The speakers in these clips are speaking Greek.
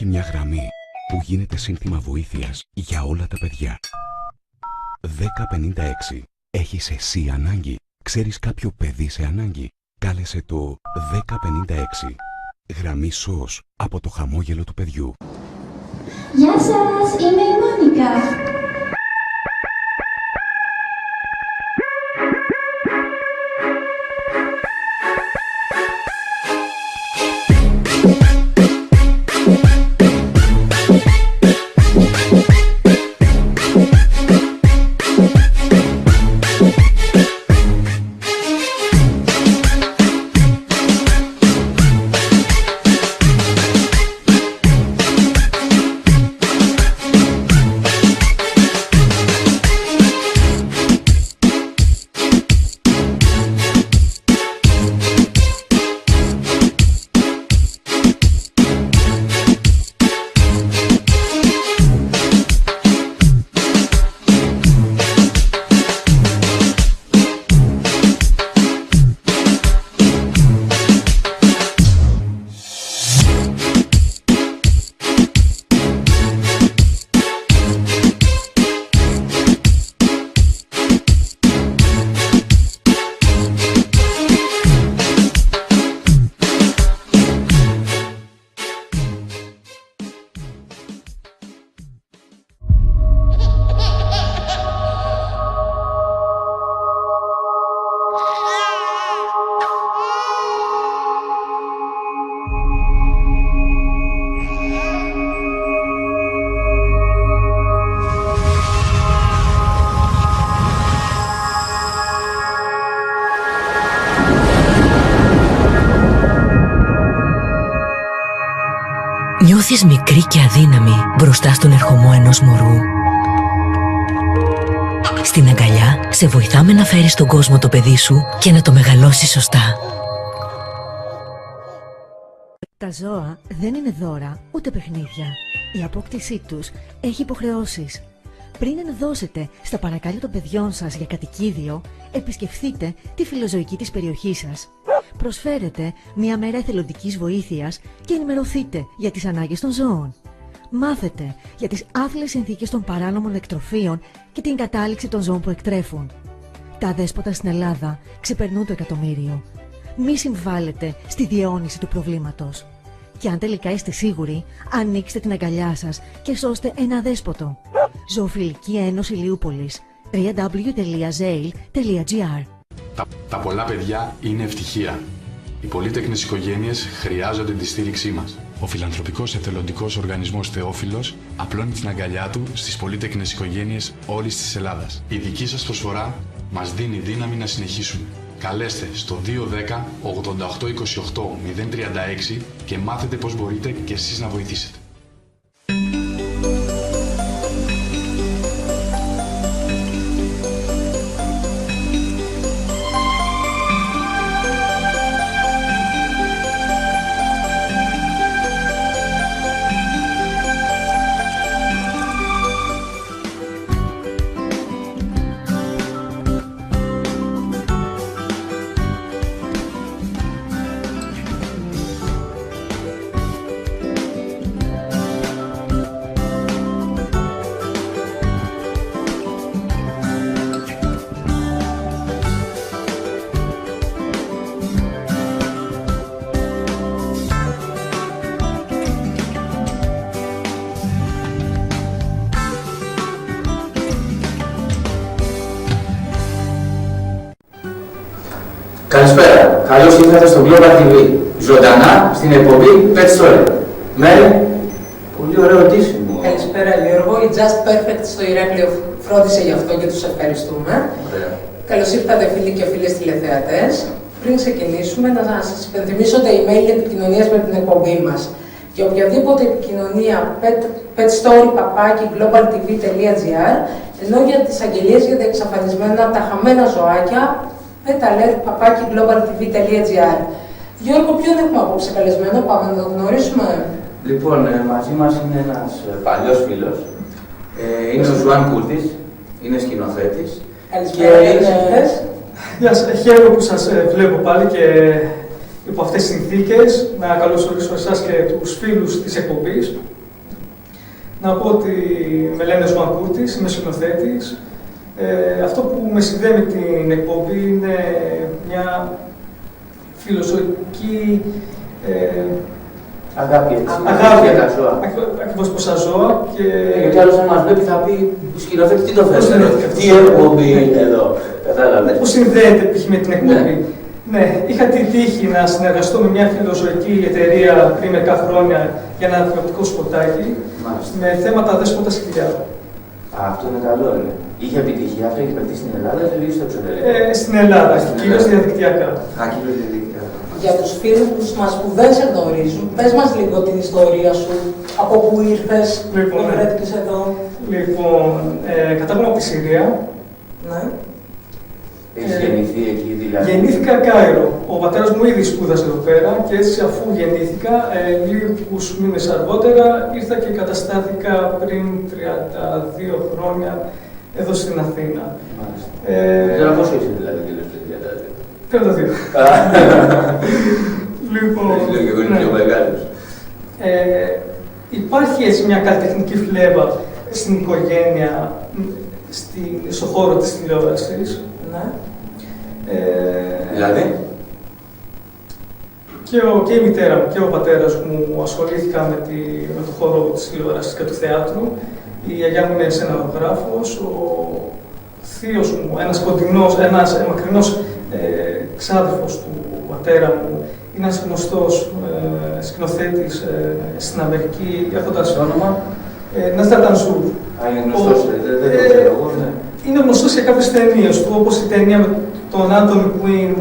μια γραμμή που γίνεται σύνθημα βοήθειας για όλα τα παιδιά. 1056. Έχεις εσύ ανάγκη? Ξέρεις κάποιο παιδί σε ανάγκη? Κάλεσε το 1056. Γραμμή ΣΟΣ από το χαμόγελο του παιδιού. Γεια σας, είμαι η Μόνικα. Νιώθεις μικρή και αδύναμη μπροστά στον ερχομό ενός μωρού. Στην αγκαλιά σε βοηθάμε να φέρεις στον κόσμο το παιδί σου και να το μεγαλώσεις σωστά. Τα ζώα δεν είναι δώρα ούτε παιχνίδια. Η απόκτησή τους έχει υποχρεώσεις. Πριν ενδώσετε στα παρακάλια των παιδιών σας για κατοικίδιο, επισκεφθείτε τη φιλοζωική της περιοχής σας. Προσφέρετε μια μέρα εθελοντικής βοήθειας και ενημερωθείτε για τις ανάγκες των ζώων. Μάθετε για τις άθλιες συνθήκες των παράνομων εκτροφίων και την κατάληξη των ζώων που εκτρέφουν. Τα αδέσποτα στην Ελλάδα ξεπερνούν το 1.000.000. Μη συμβάλλετε στη διαιώνιση του προβλήματος. Και αν τελικά είστε σίγουροι, ανοίξτε την αγκαλιά σας και σώστε ένα αδέσποτο. Ζωοφιλική Ένωση Ηλιούπολης. www.zail.gr. Τα πολλά παιδιά είναι ευτυχία. Οι πολύτεκνες οικογένειες χρειάζονται τη στήριξή μας. Ο φιλανθρωπικός εθελοντικός οργανισμός Θεόφιλος απλώνει την αγκαλιά του στις πολύτεκνες οικογένειες όλης της Ελλάδας. Η δική σας προσφορά μας δίνει δύναμη να συνεχίσουμε. Καλέστε στο 210 88 28 036 και μάθετε πώς μπορείτε και εσείς να βοηθήσετε. Καλησπέρα. Καλώς ήρθατε στο Global TV. Ζωντανά στην εκπομπή Pet Story. Με πολύ ωραίο ντύσιμο. Καλησπέρα Γιώργο. Η Just Perfect στο Ηράκλειο φρόντισε γι' αυτό και τους ευχαριστούμε. Ωραία. Καλώς ήρθατε φίλοι και φίλες τηλεθεατές. Πριν ξεκινήσουμε, να σας υπενθυμίσω τα email επικοινωνίας με την εκπομπή μας. Για οποιαδήποτε επικοινωνία petstory@globaltv.gr, ενώ για τις αγγελίες για τα εξαφανισμένα τα χαμένα ζωάκια, petalert@globaltv.gr. Γιώργο, ποιον έχουμε απόψε καλεσμένο, πάμε να το γνωρίσουμε. Λοιπόν, μαζί μας είναι ένας παλιός φίλος. Είναι ο Ζουάν Κούρτης, είναι σκηνοθέτης. Καλησπέρα, Γεια σας, χαίρομαι που σας βλέπω πάλι και υπό αυτές τις συνθήκες. Να καλωσορίσω εσάς και τους φίλους της εκπομπής. Να πω ότι με λένε Ζωάν Κούρτης, είμαι σκηνοθέτης. Αυτό που με συνδέει με την εκπομπή είναι μια φιλοσοφική αγάπη για τα ζώα. Ακριβώς προς τα ζώα. Γιατί άλλος αν μας βλέπει θα πει σκηνοθέτη τι το θες, τι εκπομπή είναι εδώ. Κατάλαβε. Πώς συνδέεται π.χ. με την εκπομπή. Ναι, είχα την τύχη να συνεργαστώ με μια φιλοζωική εταιρεία πριν μερικά χρόνια για ένα τηλεοπτικό σποτάκι με θέματα δέσποτα σκυλιάδων. Αυτό είναι καλό, είναι. Είχε επιτυχία, αυτό έχει παιχτεί στην Ελλάδα ή στο εξωτερικό? Στην Ελλάδα, κυρίως διαδικτυακά. Κυρίως διαδικτυακά. Για τους φίλους μας που δεν σε γνωρίζουν, πες μας λίγο την ιστορία σου, από πού ήρθες, πώς βρέθηκες εδώ. Λοιπόν, κατάγομαι από τη Συρία. Ναι. Έχεις γεννηθεί εκεί δηλαδή? Γεννήθηκα Κάιρο. Ο πατέρας μου ήδη σπούδασε εδώ πέρα και έτσι αφού γεννήθηκα, λίγους μήνες αργότερα ήρθα και καταστάθηκα πριν 32 χρόνια εδώ στην Αθήνα. Μάλιστα. Τώρα πόσο είσαι δηλαδή, κύριε 32. Λοιπόν, εγώ είναι πιο μεγάλος. Υπάρχει έτσι μια καλλιτεχνική φλέβα στην οικογένεια, στον χώρο της τηλεόρασης. Ναι. Δηλαδή? Και η μητέρα μου και ο πατέρας μου ασχολήθηκαν με το χώρο της τηλεόρασης και του θεάτρου. Η γιαγιά μου είναι σεναρογράφος, ο θείος μου, ένας μακρινός ξάδερφος του πατέρα μου, είναι ένας γνωστός σκηνοθέτης στην Αμερική, έχοντας όνομα Νάσταρ Τανζούρ. Είναι γνωστός, δεν το ξέρω εγώ, ναι. Είναι γνωστός για κάποιες ταινίες του, όπως η ταινία με τον Άντονι Κουίν,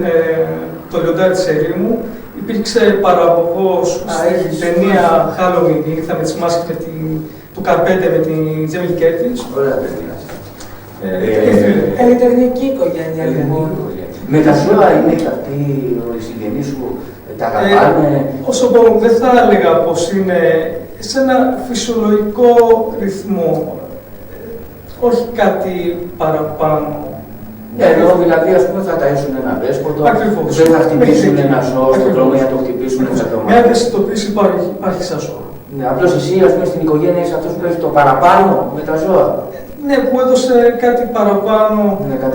το λιοντάρι της ερήμου. Υπήρξε παραγωγός στην ταινία Halloween, ήρθα με τις μάσκες του Καρπέντε με την Τζέμιλ Κέρτις. Ωραία ταινία. Καλλιτεχνική οικογένεια, λοιπόν. Με τα ζώα είναι και αυτοί οι συγγενείς σου, τα αγαπάνε? Όσο μπορώ, δεν θα έλεγα πως είναι σε ένα φυσιολογικό ρυθμό. Όχι κάτι παραπάνω. Ναι, ενώ δηλαδή ας πούμε θα ταΐσουν ένα δέσποτο, Ακριβώς. δεν θα χτυπήσουν ένα ζώο στον δρόμο για να το χτυπήσουν ένα δωμάτιο. Μια ευαισθητοποίηση υπάρχει σαν ζώο. Ναι, απλώς εσύ ας πούμε στην οικογένεια είσαι αυτός που έχει το παραπάνω με τα ζώα. Ναι, που έδωσε κάτι παραπάνω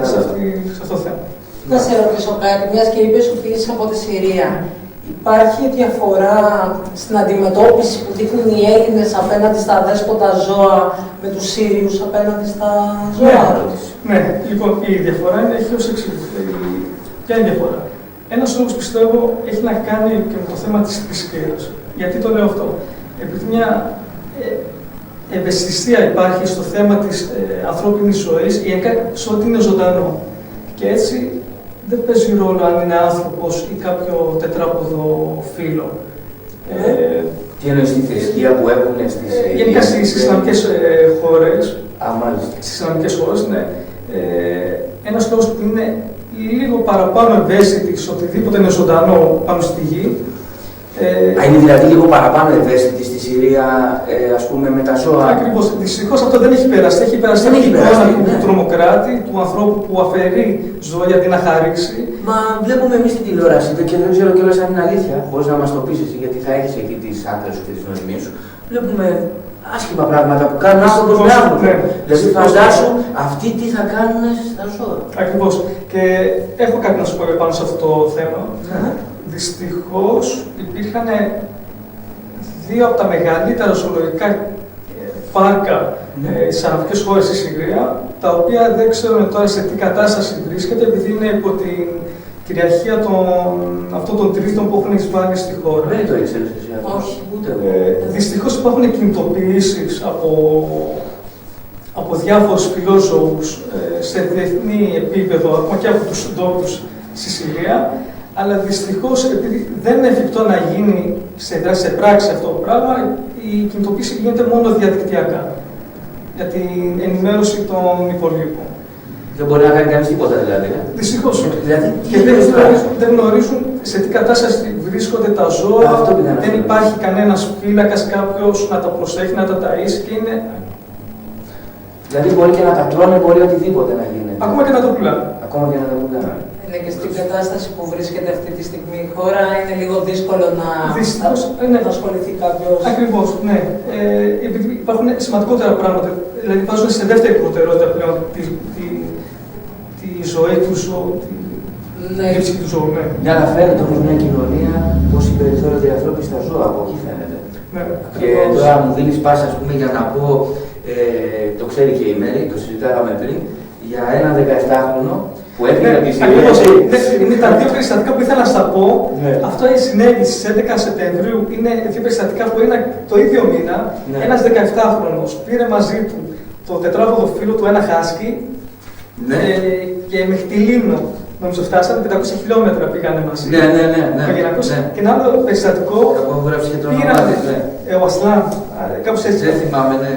σε αυτό το θέμα. Να σε ρωτήσω κάτι, μιας και είπες ότι είσαι από τη Συρία. Υπάρχει διαφορά στην αντιμετώπιση που δείχνουν οι Έλληνες απέναντι στα δέσποτα ζώα με τους Σύριους απέναντι στα ζώα? Ναι, λοιπόν, η διαφορά έχει ως εξής. Ποια είναι η διαφορά? Ένας λόγος πιστεύω έχει να κάνει και με το θέμα της θρησκείας. Γιατί το λέω αυτό? Επειδή μια ευαισθησία υπάρχει στο θέμα της ανθρώπινης ζωής, σε ό,τι είναι ζωντανό. Και έτσι δεν παίζει ρόλο αν είναι άνθρωπος ή κάποιο τετράποδο φύλλο. Τι εννοείς τη θρησκεία που έχουν στις... Γενικά στις Ισλαμικές χώρες. Μάλιστα. Στις Ισλαμικές χώρες, ναι. Ένας λόγος που είναι λίγο παραπάνω ευαίσθητοι σε οτιδήποτε είναι ζωντανό πάνω στη γη. Είναι δηλαδή λίγο παραπάνω ευαίσθητη στη Συρία, ας πούμε, με τα ζώα? Ακριβώς. Δυστυχώς αυτό δεν έχει περαστεί. Έχει περαστεί η εικόνα του τρομοκράτη, του ανθρώπου που αφαιρεί ζώα για να χαρίσει. Μα βλέπουμε εμείς την τηλεόραση και δεν ξέρω κιόλας αν είναι αλήθεια. Μπορείς να μας το πεις εσύ, γιατί θα έχεις εκεί τις άκρες σου και τις νοημίες σου. Βλέπουμε άσχημα πράγματα που κάνουν άνθρωπος με άνθρωπο. Δηλαδή φαντάσου αυτοί τι θα κάνουν στα ζώα. Ακριβώς. Και έχω κάτι να σου πω πάνω σε αυτό το θέμα. Δυστυχώς υπήρχαν δύο από τα μεγαλύτερα ζωολογικά πάρκα στις αραβικές χώρες στη Συρία, τα οποία δεν ξέρουν τώρα σε τι κατάσταση βρίσκεται, επειδή είναι υπό την κυριαρχία αυτών των τρίτων που έχουν εισβάλει στη χώρα. Δεν το ήξερες εσύ αυτό? Όχι, ούτε εγώ. Δυστυχώς υπάρχουν κινητοποιήσεις από διάφορους φιλόζωους σε διεθνή επίπεδο, ακόμα και από τους ντόπιους στη Συρία. Αλλά δυστυχώς, επειδή δεν είναι εφικτό να γίνει σε πράξη αυτό το πράγμα, η κινητοποίηση γίνεται μόνο διαδικτυακά για την ενημέρωση των υπολείπων. Δεν μπορεί να κάνει κανείς τίποτα δηλαδή? Δυστυχώς. Δηλαδή, και δεν γνωρίζουν σε τι κατάσταση βρίσκονται τα ζώα, δεν υπάρχει κανένας φύλακας, κάποιος να τα προσέχει, να τα ταΐσει και είναι... Δηλαδή μπορεί και να τα τρώνε, μπορεί οτιδήποτε να γίνει. Ακόμα και να το πουλάνε. Ακόμα και να τα πουλάνε. Ναι, και στην κατάσταση που βρίσκεται αυτή τη στιγμή η χώρα είναι λίγο δύσκολο να ασχοληθεί κάποιος. Ακριβώς, ναι. Επειδή υπάρχουν σημαντικότερα πράγματα, δηλαδή βάζουν σε δεύτερη προτεραιότητα πλέον τη ζωή του ζώου, ναι. Τη ψυχή του ζώου, ναι. Μια αναφέρεται όμως μια κοινωνία πως συμπεριφέρονται οι ανθρώποι στα ζώα, από εκεί φαίνεται. Ναι. Και τώρα μου δίνεις πάσα, ας πούμε, για να πω, το ξέρει και η Μέρη, το συζητάγαμε πριν, για έναν 17χρονο που έφυγε από τη Συρία. Είναι τα δύο περιστατικά που ήθελα να σας τα πω. Ναι. Αυτό συνέβη στις 11 Σεπτεμβρίου. Είναι δύο περιστατικά που είναι το ίδιο μήνα. Ναι. Ένας 17χρονος πήρε μαζί του το τετράποδο φίλο του, ένα χάσκι, Ναι. και με χτυλίνο. Νομίζω φτάσανε 500 χιλιόμετρα πήγανε μαζί. Ναι. Και ένα άλλο περιστατικό πήρανε ο Ασλάν, κάπως έτσι. Δεν θυμάμαι, ναι.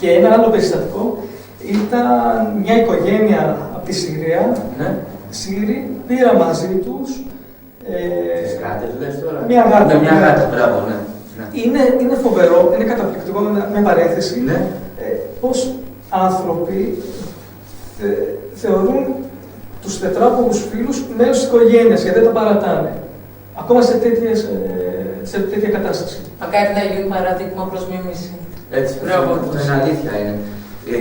Και ένα άλλο περιστατικό ήταν μια οικογένεια από τη Συρία, Ναι. Σύριοι, πήρα μαζί τους Τις γάτες λες τώρα. μια γάτα. Ναι, μια γάτα, μπράβο, ναι. Είναι φοβερό, είναι καταπληκτικό, με παρένθεση, Ναι. πώς άνθρωποι θεωρούν τους τετράποδους φίλους μέρος της οικογένειας, γιατί δεν τα παρατάνε. Ακόμα σε τέτοια κατάσταση. Μακάρι να γίνουν παράδειγμα προς μίμηση. Έτσι, είναι αλήθεια είναι.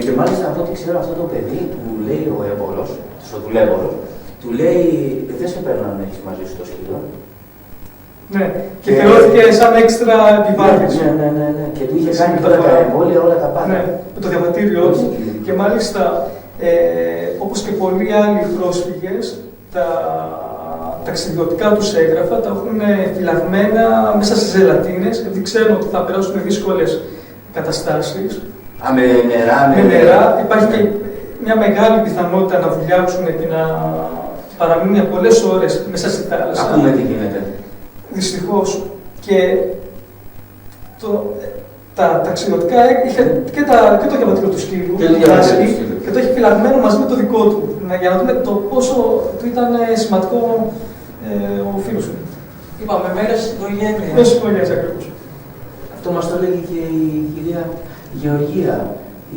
Και μάλιστα από ό,τι ξέρω αυτό το παιδί που λέει ο έμπορος, ο δουλέμπορος, του λέει δεν σε παίρνω να έχεις μαζί σου το σκύλο. Ναι, και θεωρήθηκε σαν έξτρα επιβάρυνση. Ναι. Και του είχε κάνει τώρα τα εμβόλια, όλα τα πάντα. Ναι, με το διαβατήριό του. Και μάλιστα, όπως και πολλοί άλλοι πρόσφυγες, τα ταξιδιωτικά τους έγγραφα τα έχουν φυλαγμένα μέσα σε ζελατίνες, γιατί ξέρουν ότι θα περάσουν δύσκολες καταστάσεις. Με νερά, με νερά. Υπάρχει και μια μεγάλη πιθανότητα να βουλιάξουν και να παραμείνουν για πολλές ώρες μέσα στη θάλασσα. Ακούμε τι γίνεται. Δυστυχώς. Και τα ταξιδιωτικά και το διαβατήριο του σκύλου και το έχει φυλαγμένο μαζί με το δικό του. Για να δούμε το πόσο του ήταν σημαντικό ο φίλος του. Είπαμε, μέρος της οικογένειας. Μέρος της οικογένειας, ακριβώς. Αυτό μας το έλεγε και η κυρία Γεωργία,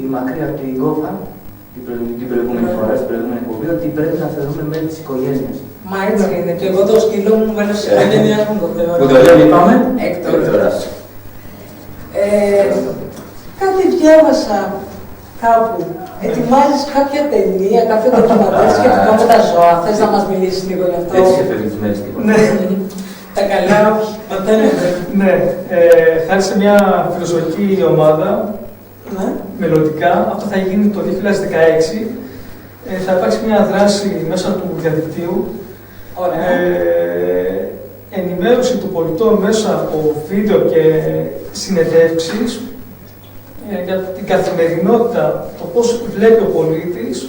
η μακρύ από την Κόφα, την προηγούμενη φορά, στην προηγούμενη εκπομπή, ότι πρέπει να θεωρούμε μέλη της οικογένειας. Μα έτσι είναι. Και εγώ το σκύλο μου μέλος της οικογένειας μου το θεωρώ. Που το λέω, είπαμε. Έκτορας. Κάτι διάβασα κάπου. Ετοιμάζεις κάποια ταινία, κάποιο ντοκιμαντέρ σχετικά με τα ζώα. Θες να μας μιλήσεις λίγο γι' αυτό? Έτσι σε φεύγει τις μέρες τίποτα. Τα καλά, όχι. Ναι, χάρη σε μια φιλοζωική ομάδα, μελλοντικά, αυτό θα γίνει το 2016, θα υπάρξει μια δράση μέσα του διαδικτύου, ενημέρωση των πολιτών μέσα από βίντεο και συνεντεύξεις για την καθημερινότητα, το πώς βλέπει ο πολίτης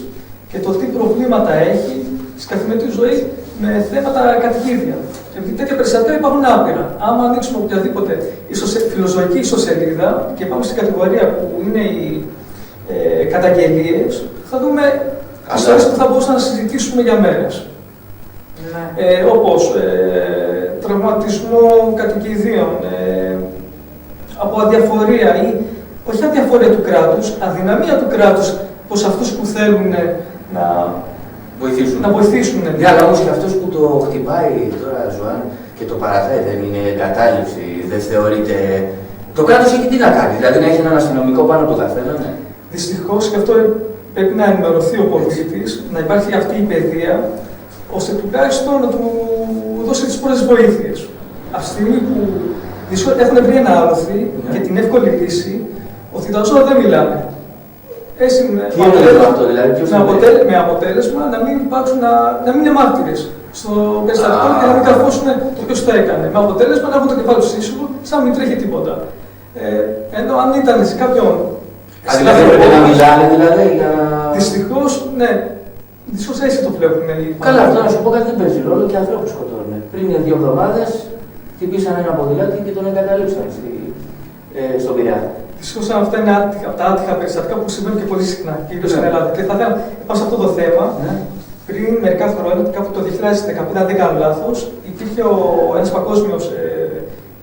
και το τι προβλήματα έχει στην καθημερινή ζωή με θέματα κατοικίδια. Γιατί τέτοια περιστατικά υπάρχουν άπειρα. Άμα ανοίξουμε οποιαδήποτε φιλοζωική ισοσελίδα και πάμε στην κατηγορία που είναι οι καταγγελίες, θα δούμε ιστορίες που θα μπορούσαμε να συζητήσουμε για μέρες. Όπως τραυματισμό κατοικιδίων, από αδιαφορία ή όχι αδιαφορία του κράτους, αδυναμία του κράτους προς αυτούς που θέλουν να βοηθήσουν. Ναι, αλλά όμως και αυτός που το χτυπάει τώρα, Ζωάν, και το παραθέτει, δεν είναι εγκατάλειψη, δεν θεωρείται. Το κράτος έχει τι να κάνει, δηλαδή να έχει έναν αστυνομικό πάνω από το καθένα, ναι. Δυστυχώς και αυτό πρέπει να ενημερωθεί ο πολίτης, να υπάρχει αυτή η παιδεία, ώστε τουλάχιστον να του δώσει τις πρώτες βοήθειες. Από τη στιγμή που έχουν βρει ένα άλοθη και την εύκολη λύση, ότι τα ζώα δεν μιλάνε. Τι είναι αυτό, δηλαδή, με αποτέλεσμα να μην υπάρξουν, να μην είναι μάρτυρες στο περιστατικό και να μην καρφώσουν το ποιος το έκανε. Με αποτέλεσμα να έχουν το κεφάλι του σύσσωλο, σαν να μην τρέχει τίποτα. Ενώ αν ήταν σε κάποιον. Δηλαδή πρέπει να μιλάνε, δηλαδή. Δυστυχώς, ναι. Δυστυχώς έτσι το βλέπουν. Καλά, αυτό να σου πω κάτι δεν παίζει ρόλο και ανθρώπους σκοτώνουν. Πριν 2 εβδομάδες χτυπήσαν ένα ποδηλάτι και τον εγκαταλείψαν στον Πειραιά. Δυστυχώς αυτά είναι τα άτυχα περιστατικά που συμβαίνουν και πολύ συχνά, κυρίως στην Ελλάδα. Και θα ήθελα πάνω σε αυτό το θέμα. Πριν μερικά χρόνια, κάπου το 2015, αν δεν κάνω λάθος, υπήρχε ένας παγκόσμιος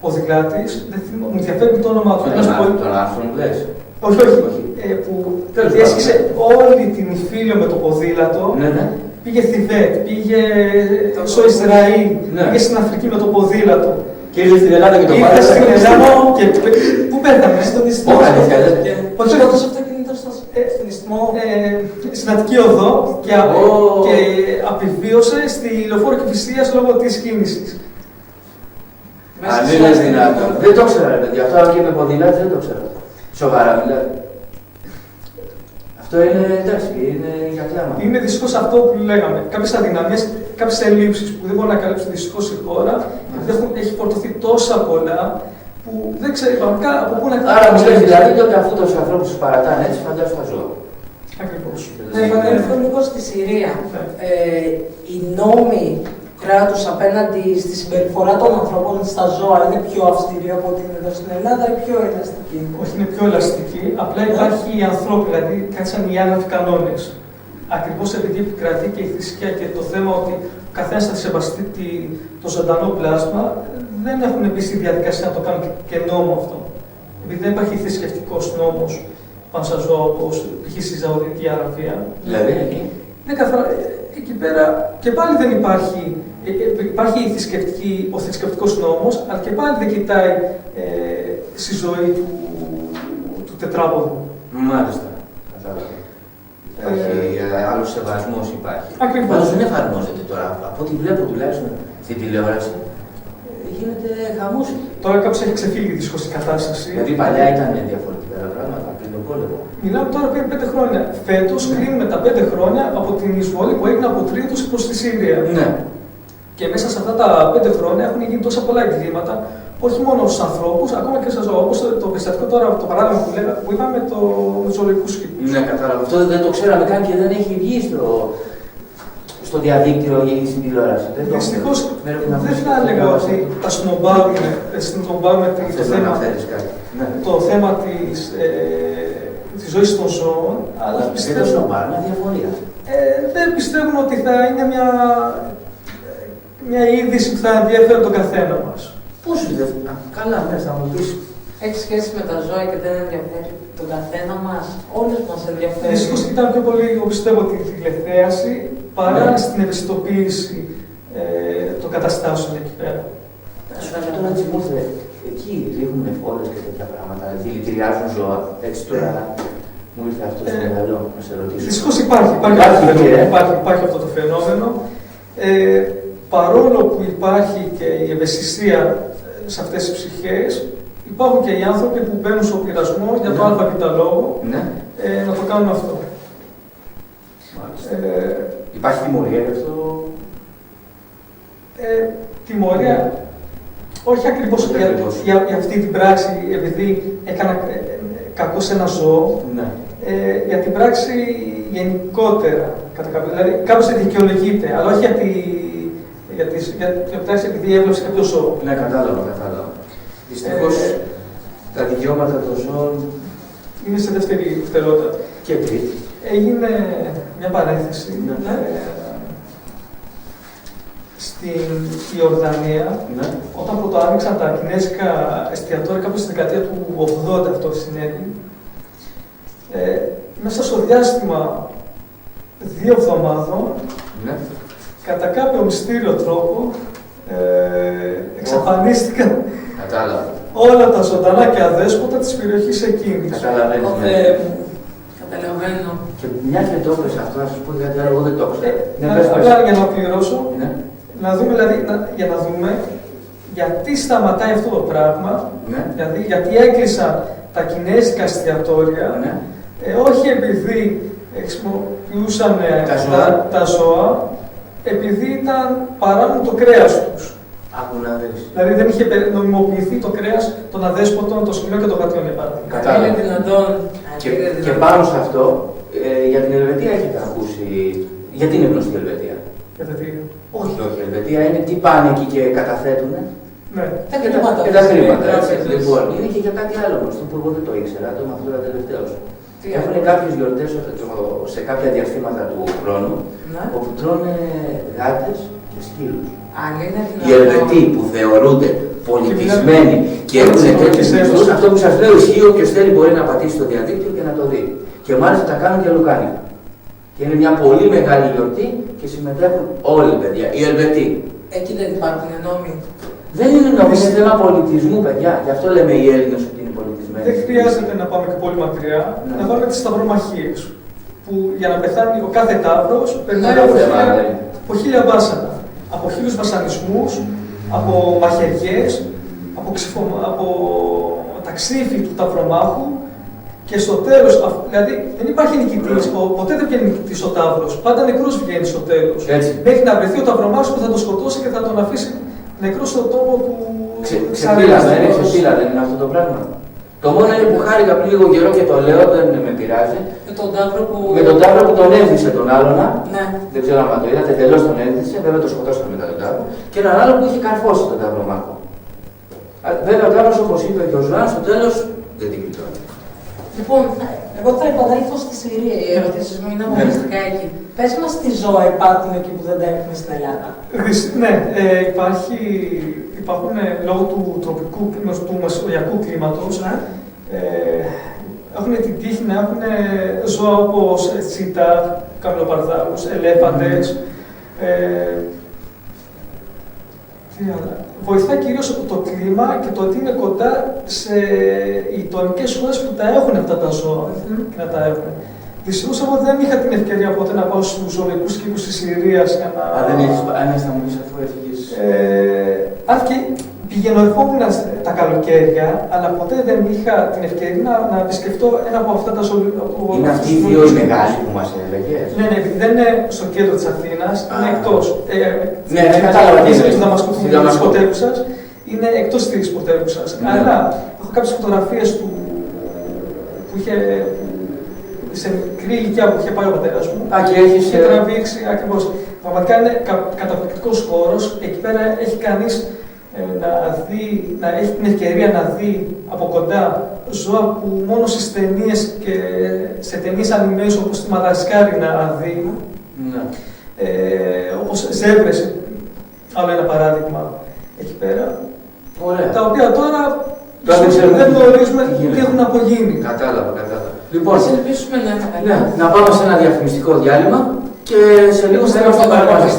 ποδηλάτης, μου διαφεύγει το όνομά του. Τον Άρθρον λες. Όχι. Που διέσχισε όλη την Ιφίλιο με το ποδήλατο πήγε Θιβέτ, πήγε στο Ισραήλ, πήγε στην Αφρική με το ποδήλατο. Και ήρθε στην Ελλάδα και το πάρε. Ήρθε στην Ελλάδα και πού πέθανε? Στον Ισθμό. Πώς το αυτοκίνητο στον Ισθμό? Στην Αττική Οδό και απειβίωσε στη Λεωφόρο Κηφισίας λόγω της κίνησης. Αν είναι δυνατόν. Δεν το ξέρα, παιδιά. Αυτό και με ποδήλατη δεν το ξέρα. Σοβαρά μιλάω. Αυτό είναι εντάξει, είναι για κλάμα. Είναι δυστυχώς αυτό που λέγαμε. Κάποιες αδυναμίες, κάποιες ελλείψεις που δεν μπορεί να καλύψει δυστυχώς η χώρα. Έχει φορτωθεί τόσα πολλά που δεν ξέρει πραγματικά από πού να καλύψει. Άρα μου λέει δηλαδή ότι αφού τόσους ανθρώπους τους παρατάνε έτσι, φαντάζομαι τα ζώα. Ακριβώς. Να επανέλθω λίγο στη Συρία. Οι νόμοι του κράτους απέναντι στη συμπεριφορά των ανθρώπων στα ζώα είναι πιο αυστηροί από ό,τι είναι εδώ στην Ελλάδα ή πιο ελαστική? Όχι, είναι πιο ελαστική. Απλά υπάρχει η ανθρώπη, δηλαδή κάτι σαν οι άνευ κανόνες. Ακριβώς επειδή επικρατεί και η θρησκεία και το θέμα ότι ο καθένας θα σεβαστεί το ζωντανό πλάσμα, δεν έχουν μπει στη διαδικασία να το κάνουν και νόμο αυτό. Επειδή δεν υπάρχει θρησκευτικός νόμος πάνω στα ζώα όπως π.χ. στη Σαουδική Αραβία. Δηλαδή, εκεί πέρα και πάλι δεν υπάρχει. Υπάρχει ο θρησκευτικός νόμος, αλλά και πάλι δεν κοιτάει στη ζωή του τετράποδου. Μάλιστα. Υπάρχει άλλος σεβασμός υπάρχει. Ακριβώς. Πάντως δεν εφαρμόζεται τώρα. Από ό,τι βλέπω τουλάχιστον στην τηλεόραση, γίνεται χαμός. Τώρα κάπως έχει ξεφύγει δυστυχώς η κατάσταση. Γιατί παλιά ήταν διαφορετικά τα πράγματα πριν τον πόλεμο. Μιλάμε τώρα πριν 5 χρόνια. Φέτος κλείνουμε τα 5 χρόνια από την εισβολή που έγινε από τρίτους προς τη Συρία. Ναι. Και μέσα σε αυτά τα 5 χρόνια έχουν γίνει τόσα πολλά εγκλήματα, όχι μόνο στους ανθρώπους, ακόμα και στα ζώα. Όπως το περιστατικό τώρα, το παράδειγμα που είπαμε με τους ζωολογικούς κήπους. Ναι, κατάλαβα. Αυτό δεν το ξέραμε καν και δεν έχει βγει στο διαδίκτυο ή στην τηλεόραση. Δυστυχώς δεν θα έλεγα ότι τα σνομπάρουμε το θέμα της ζωής των ζώων, αλλά πιστεύω σνομπάρουμε διαφορία. Δεν πιστεύουν ότι θα είναι μια είδηση που θα ενδιαφέρει τον καθένα μας. Πώς δεν καλά, μέσα θα μου πεις. Έχει σχέση με τα ζώα και δεν ενδιαφέρει τον καθένα μας. Όλους μας ενδιαφέρει. Δυστυχώς ήταν πιο πολύ, εγώ πιστεύω, τη τηλεθέαση παρά στην ευαισθητοποίηση των καταστάσεων εκεί πέρα. Τώρα έτσι μου ήρθε, εκεί ρίχνουν φόλες και τέτοια πράγματα, δηλητηριάζουν ζώα. Έτσι τώρα μου ήρθε αυτό στο μυαλό να σε ρωτήσω. Δυστυχώς υπάρχει αυτό το φαινόμενο. Παρόλο που υπάρχει και η ευαισθησία σε αυτές τις ψυχές, υπάρχουν και οι άνθρωποι που μπαίνουν στον πειρασμό για το ΑΒ λόγο να το κάνουν αυτό. Υπάρχει τιμωρία γι' αυτό? Τιμωρία, όχι ακριβώς για αυτή την πράξη, επειδή έκανα κακό σε ένα ζώο, για την πράξη γενικότερα. Δηλαδή, κάπως δεν δικαιολογείται, αλλά όχι για την πράξη επειδή έβλεψε κάποιο ζώο. Ναι, κατάλαβα. Δυστυχώς τα δικαιώματα των ζώων είναι σε δεύτερη φτερότητα. Και τρίτη. Έγινε μια παρένθεση στην Ιορδανία, όταν πρώτο άνοιξαν τα κινέζικα εστιατόρια, κάπου στη δεκαετία του 80 αυτό συνέβη. Μέσα στο διάστημα 2 εβδομάδων, κατά κάποιο μυστήριο τρόπο, εξαφανίστηκαν όλα τα ζωντανά και αδέσποτα της περιοχής εκείνης. Καταλαβαίνω. Και μια και το έπαιξε αυτό, να σας πω γιατί εγώ δεν το έπαιξα. Απλά για να πληρώσω, να δούμε, δηλαδή, για να δούμε γιατί σταματάει αυτό το πράγμα, δηλαδή γιατί έκλεισαν τα κινέζικα εστιατόρια, όχι επειδή χρησιμοποιούσαν τα ζώα, επειδή ήταν παράνομο το κρέας τους. Δηλαδή δεν είχε νομιμοποιηθεί το κρέας των αδέσποτων, των σκυλιών και των γατιών, για παράδειγμα. Κατάλαβα. Και πάνω σε αυτό, για την Ελβετία έχετε ακούσει. Γιατί είναι γνωστή η Ελβετία? Όχι, η Ελβετία είναι τι πάνε εκεί και καταθέτουν. Τα χρήματα. Και τα χρήματα. Λοιπόν, είναι και για κάτι άλλο γνωστό που εγώ δεν το ήξερα, το μαθαίνω τώρα τελευταίως. Έχουν κάποιες γιορτές σε κάποια διαστήματα του χρόνου, όπου τρώνε γάτες και σκύλους. Οι Ελβετοί που θεωρούνται πολιτισμένοι και έχουν τέτοιους μισθούς, αυτό που σας λέω ισχύει, όποιος θέλει μπορεί να πατήσει στο διαδίκτυο και να το δει. Και μάλιστα τα κάνουν και λουκάνικα. Και είναι μια πολύ μεγάλη γιορτή και συμμετέχουν όλοι, παιδιά. Οι Ελβετοί. Εκεί δεν υπάρχουν νόμοι. Δεν είναι νόμοι, είναι θέμα πολιτισμού, παιδιά. Γι' αυτό λέμε οι Έλληνες ότι είναι πολιτισμένοι. Δεν χρειάζεται να πάμε και πολύ μακριά, να βάλουμε τις σταυρομαχίες. Που για να πεθάνει ο κάθε ταύρος περνάει από 1000 βάσανα. Από 1000 βασανισμούς, από μαχαιριές, από τα ξύφη του ταυρομάχου. Και στο τέλος, δηλαδή δεν υπάρχει νικητής, ποτέ δεν βγαίνει νικητής ο ταύρος. Πάντα νεκρός βγαίνει στο τέλος. Μέχρι να βρεθεί ο ταυρομάχος που θα τον σκοτώσει και θα τον αφήσει νεκρό στον τόπο του. Ξεφύλλα, δεν είναι αυτό το πράγμα. Το μόνο είναι που χάρηκα πριν λίγο καιρό και το λέω, δεν με πειράζει. Με τον ταύρο που τον έδισε τον άλλον. Ναι. Δεν ξέρω αν το είδατε, τελώς τον έδισε, βέβαια το σκοτώσαμε μετά τον ταύρο. Και έναν άλλο που είχε καρφώσει τον ταυρομάχο. Βέβαια ο ταύρος, όπως είπε και ο Ζωάν, στο τέλος δεν την γλιτώνει. Λοιπόν, εγώ θα επανέλθω στη Συρία. Οι ερωτήσεις μου είναι αποκλειστικά εκεί. Πες μας τι ζώα υπάρχουν εκεί που δεν τα έχουμε στην Ελλάδα. Ναι, υπάρχουν λόγω του τροπικού του μεσογειακού κλίματος. Έχουν την τύχη να έχουν ζώα όπως τσίτα, καμιλοπαρδάλους, ελέφαντες. Βοηθάει κυρίως το κλίμα και το ότι είναι κοντά σε γειτονικές χώρες που τα έχουν αυτά τα ζώα και να τα έχουν. Δυστυχώς εγώ δεν είχα την ευκαιρία ποτέ να πάω στους ζωολογικούς κήπους της Συρίας για να... δεν έχεις, θα μου πεις αφού έφυγες... Αν και πηγαίνω ερχόμουν τα καλοκαίρια, αλλά ποτέ δεν είχα την ευκαιρία να επισκεφτώ ένα από αυτά τα ζωολογικά. Είναι αυτοί οι δύο οι μεγάλοι που μας έλεγες. Ναι, δεν είναι στο κέντρο της Αθήνας, είναι εκτός. Ναι, κατάλαβα τι είναι. Του Δαμασκού, της πρωτεύουσας, είναι εκτός της πρωτεύουσας. Αλλά έχω κάποιες φωτογραφίες του που είχε σε μικρή ηλικία που είχε πάει ο πατέρας μου και είχε τραβήξει ακριβώς. Πραγματικά είναι καταπληκτικός χώρος. Εκεί πέρα έχει κανείς να έχει την ευκαιρία να δει από κοντά ζώα που μόνο στις ταινίες και σε ταινίες animation όπως στη Μαδαγασκάρη να δει. Όπως ζέμπρες, άλλο ένα παράδειγμα εκεί πέρα. Τα οποία τώρα δεν γνωρίζουμε τι έχουν απογίνει. Κατάλαβα. Λοιπόν, να πάμε σε ένα διαφημιστικό διάλειμμα και σε λίγο θα είμαστε μαζί.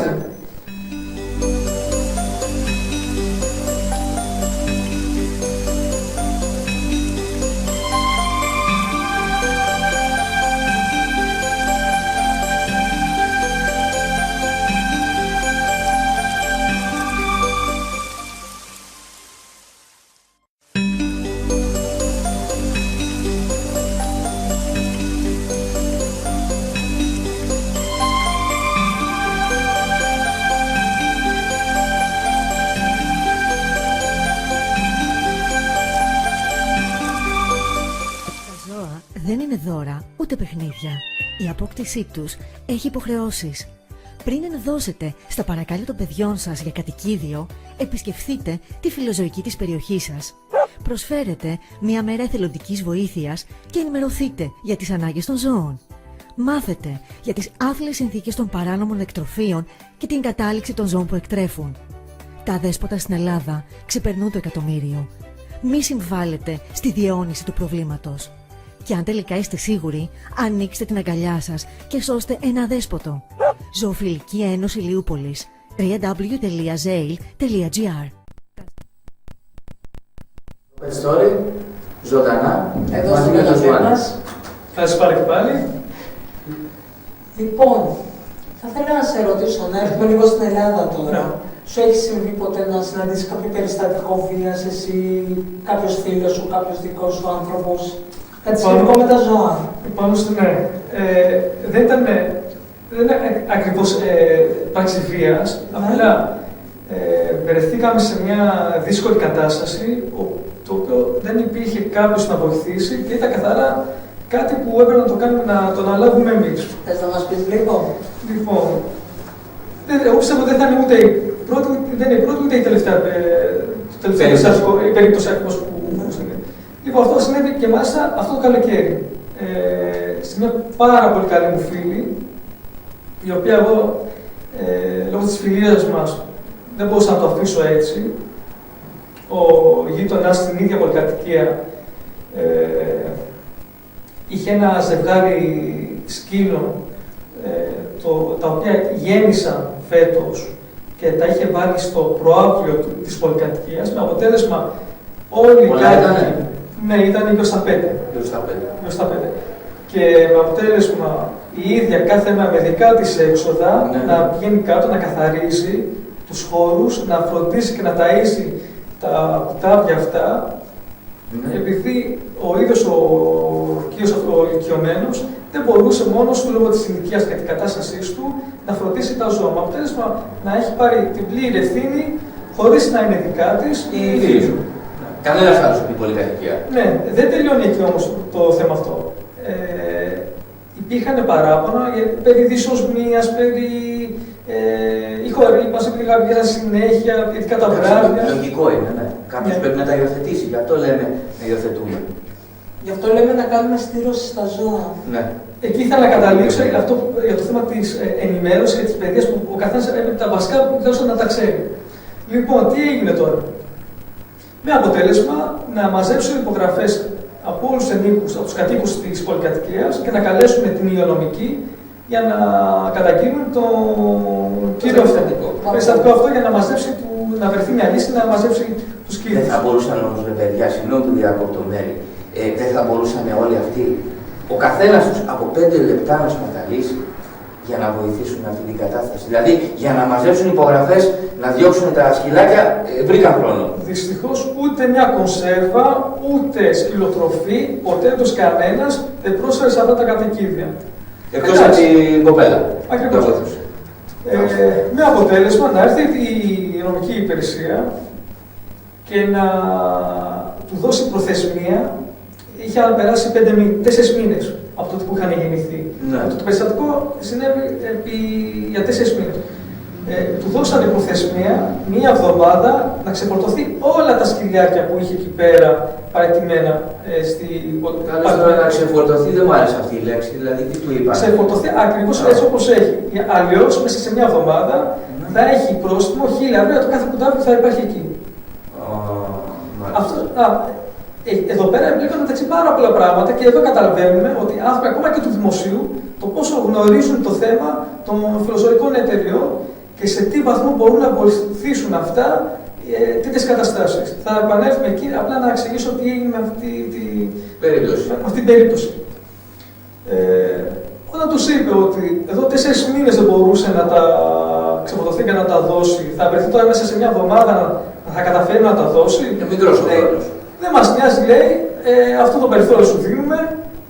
Δεν είναι δώρα ούτε παιχνίδια. Η απόκτησή τους έχει υποχρεώσεις. Πριν ενδώσετε στα παρακάλια των παιδιών σας για κατοικίδιο, επισκεφθείτε τη φιλοζωική της περιοχής σας. Προσφέρετε μια μέρα εθελοντικής βοήθειας και ενημερωθείτε για τις ανάγκες των ζώων. Μάθετε για τις άθλιες συνθήκες των παράνομων εκτροφίων και την κατάληξη των ζώων που εκτρέφουν. Τα αδέσποτα στην Ελλάδα ξεπερνούν το 1.000.000. Μη συμβάλλετε στη διαιώνιση του προβλήματος. Και αν τελικά είστε σίγουροι, ανοίξτε την αγκαλιά σας και σώστε ένα αδέσποτο. Ζωοφιλική Ένωση Ηλιούπολης. www.zail.gr. Pet Story, ζωντανά, εδώ στην Ελλάδα μας. Θα σας πάρω και πάλι. Λοιπόν, θα ήθελα να σε ρωτήσω, να έρθουμε λίγο στην Ελλάδα τώρα. Σου έχει συμβεί ποτέ να συναντήσεις κάποιο περιστατικό βίας, εσύ, κάποιος φίλος σου, κάποιος δικός σου άνθρωπος? Κάτι σχετικό με τα ζώα. Πάνω στο ναι. Δεν ήταν ακριβώς πράξη βίας, απλά βρεθήκαμε σε μια δύσκολη κατάσταση, το οποίο δεν υπήρχε κάποιος να βοηθήσει και ήταν καθαρά κάτι που έπρεπε να το κάνουμε, να το αναλάβουμε εμείς. Θες να μας πεις λίγο? Λοιπόν, εγώ πιστεύω ότι δεν θα είναι ούτε η πρώτη, ούτε η τελευταία περίπτωση ακριβώς που λοιπόν, αυτό συνέβη και μάλιστα αυτό το καλοκαίρι. Σε μια πάρα πολύ καλή μου φίλη, η οποία εγώ, λόγω της φιλίας μας, δεν μπορούσα να το αφήσω έτσι. Ο γείτονας στην ίδια πολυκατοικία είχε ένα ζευγάρι σκύλων τα οποία γέννησαν φέτος και τα είχε βάλει στο προάβλιο της πολυκατοικίας, με αποτέλεσμα όλοι οι κάτοικοι. Ναι, ήταν 25. Και με αποτέλεσμα η ίδια κάθε μέρα με δικά της έξοδα να πηγαίνει κάτω, να καθαρίζει τους χώρους, να φροντίσει και να ταΐσει τα κουτάβια αυτά, επειδή ο ίδιος ο ηλικιωμένος δεν μπορούσε μόνος του λόγω της ηλικίας και της κατάστασής του να φροντίσει τα ζώα. Με αποτέλεσμα να έχει πάρει την πλήρη ευθύνη χωρίς να είναι δικά της η φίλη του. Κανένας άλλος από την πολυκατοικία. Ναι, δεν τελειώνει εκεί όμως το θέμα αυτό. Υπήρχαν παράπονα περί δυσοσμίας, περί μας πήγαν συνέχεια, ειδικά τα βράδια. Λογικό είναι, ναι. Κάποιος πρέπει να τα υιοθετήσει, γι' αυτό λέμε να υιοθετούμε. Γι' αυτό λέμε να κάνουμε στήρωση στα ζώα. Ναι. Εκεί ήθελα να καταλήξω για το θέμα της ενημέρωσης και της παιδείας που ο καθένας έπρεπε τα βασικά που δώσαν να τα ξέρει. Λοιπόν, τι έγινε τώρα. Με αποτέλεσμα να μαζέψουν υπογραφές από όλους τους ενίκους, από τους κατοίκους της πολυκατοικίας και να καλέσουν την υγειονομική για να καταγγείλουν τον κύριο περιστατικό αυτό για να μαζέψει, να βρεθεί μια λύση να μαζέψει τους κύριους. Δεν θα μπορούσαν όμως, παιδιά, συγγνώμη που διακόπτω Μέρη, δεν θα μπορούσαν όλοι αυτοί, ο καθένας τους από 5 λεπτά να σπαταλήσει για να βοηθήσουν αυτή την κατάσταση. Δηλαδή, για να μαζέψουν υπογραφές, να διώξουν τα σκυλάκια, βρήκαν χρόνο. Δυστυχώς, ούτε μια κονσέρβα, ούτε σκυλοτροφή, ποτέ τους κανένας δεν πρόσφερε σε αυτά τα κατοικίδια. Εκτός από την κοπέλα. Ακριβώς. Με αποτέλεσμα να έρθει η νομική υπηρεσία και να του δώσει προθεσμία. Είχε περάσει 4 μήνες από τότε που είχαν γεννηθεί. Ναι. Το περιστατικό συνέβη για 4 μήνες. Του δώσανε προθεσμία μία εβδομάδα να ξεφορτωθεί όλα τα σκυλιάκια που είχε εκεί πέρα παραιτημένα στην Καλύτερα να ξεφορτωθεί, δεν μου άρεσε αυτή η λέξη, δηλαδή τι του είπα. Ξεφορτωθεί ακριβώς έτσι όπως έχει. Αλλιώς μέσα σε μία εβδομάδα θα έχει πρόστιμο 1.000 το κάθε κουτάβι που θα υπάρχει εκεί. Εδώ πέρα εμπλέκονται μεταξύ πάρα πολλά πράγματα και εδώ καταλαβαίνουμε ότι άνθρωποι ακόμα και του δημοσίου το πόσο γνωρίζουν το θέμα των φιλοζωικών εταιριών και σε τι βαθμό μπορούν να βοηθήσουν αυτά τέτοιες καταστάσεις. Θα επανέλθουμε εκεί απλά να εξηγήσω τι έγινε με αυτή την περίπτωση. Όταν τους είπε ότι εδώ 4 μήνες δεν μπορούσε να τα ξεφορτωθεί και να τα δώσει, θα βρεθεί τώρα μέσα σε μια εβδομάδα να θα καταφέρει να τα δώσει. Μικρός ο χρόνος. Δεν μας νοιάζει, λέει, αυτό το περιθώριο σου δίνουμε,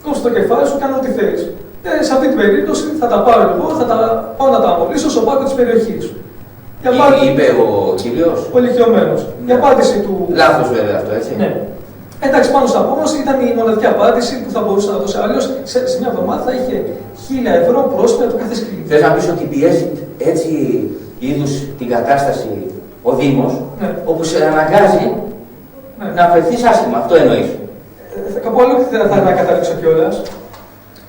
κόψε το κεφάλι σου, κάνε ό,τι θέλεις. Σε αυτή την περίπτωση θα τα πάρω εγώ, θα τα πάω να τα αμολύσω στο πάρκο της περιοχής. Είπε ο κύριος. Ο ηλικιωμένος. Ναι. Η απάντηση του. Λάθος βέβαια αυτό, έτσι. Ναι. Εντάξει, πάνω στα πόνος ήταν η μοναδική απάντηση που θα μπορούσε να δώσει. Αλλιώς σε μια εβδομάδα θα είχε 1.000 ευρώ πρόστιμο το κάθε σκυλί. Θες να πεις ότι πιέζει έτσι είδους την κατάσταση ο Δήμος, ναι, όπου σε αναγκάζει να αφαιθείς άσχημα, αυτό εννοείς. Κάπου άλλο θα καταλήξω κιόλας.